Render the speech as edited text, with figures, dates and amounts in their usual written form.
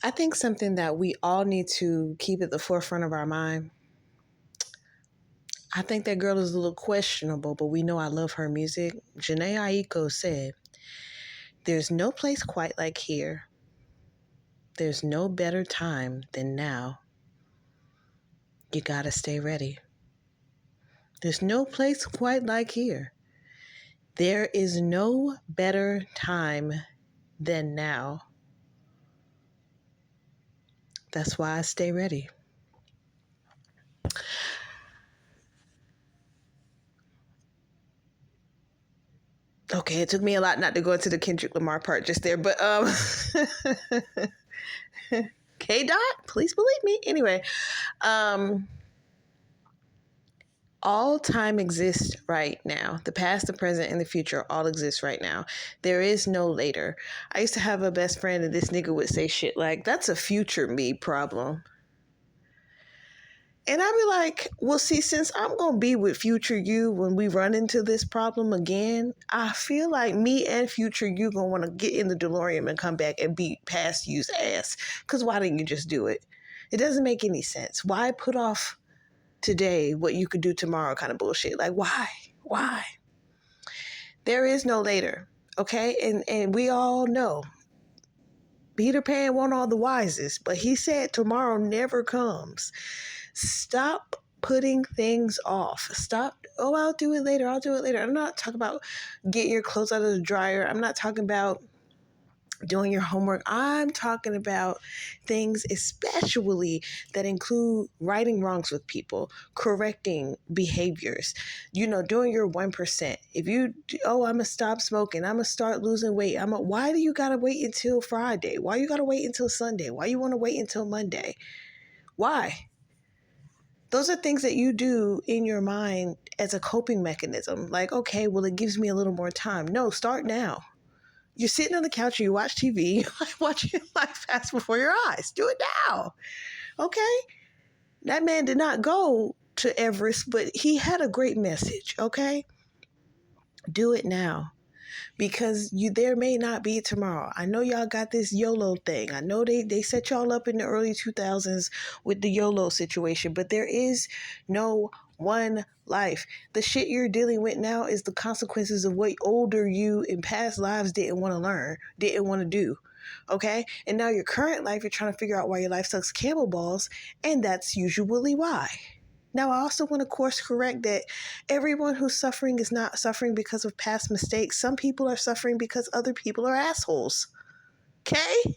I think something that we all need to keep at the forefront of our mind. I think that girl is a little questionable, but we know I love her music. Janae Aiko said, "There's no place quite like here. There's no better time than now. You gotta stay ready. There's no place quite like here. There is no better time than now. That's why I stay ready." Okay, it took me a lot not to go into the Kendrick Lamar part just there, but K Dot, please believe me. Anyway, um, all time exists right now. The past, the present, and the future all exist right now. There is no later. I used to have a best friend, and this nigga would say shit like, "That's a future me problem." And I'd be like, well, see, since I'm going to be with future you when we run into this problem again, I feel like me and future you going to want to get in the DeLorean and come back and beat past you's ass. Because why didn't you just do it? It doesn't make any sense. Why put off today what you could do tomorrow kind of bullshit? Like, why? Why? There is no later, okay? And we all know Peter Pan wasn't all the wisest, but he said tomorrow never comes. Stop putting things off. Stop, oh, I'll do it later. I'll do it later. I'm not talking about getting your clothes out of the dryer. I'm not talking about doing your homework. I'm talking about things especially that include righting wrongs with people, correcting behaviors, doing your 1%. If you, I'm going to stop smoking, I'm going to start losing weight. Why do you got to wait until Friday? Why you got to wait until Sunday? Why you want to wait until Monday? Why? Those are things that you do in your mind as a coping mechanism. Like, okay, well, it gives me a little more time. No, start now. You're sitting on the couch or you watch TV, watching life pass before your eyes. Do it now. Okay? That man did not go to Everest, but he had a great message. Okay? Do it now. Because there may not be tomorrow. I know y'all got this YOLO thing. I know they set y'all up in the early 2000s with the YOLO situation, but there is no one life. The shit you're dealing with now is the consequences of what older you in past lives didn't want to learn, didn't want to do. Okay? And now your current life, you're trying to figure out why your life sucks camel balls, and that's usually why. Now, I also want to course correct that everyone who's suffering is not suffering because of past mistakes. Some people are suffering because other people are assholes. Okay?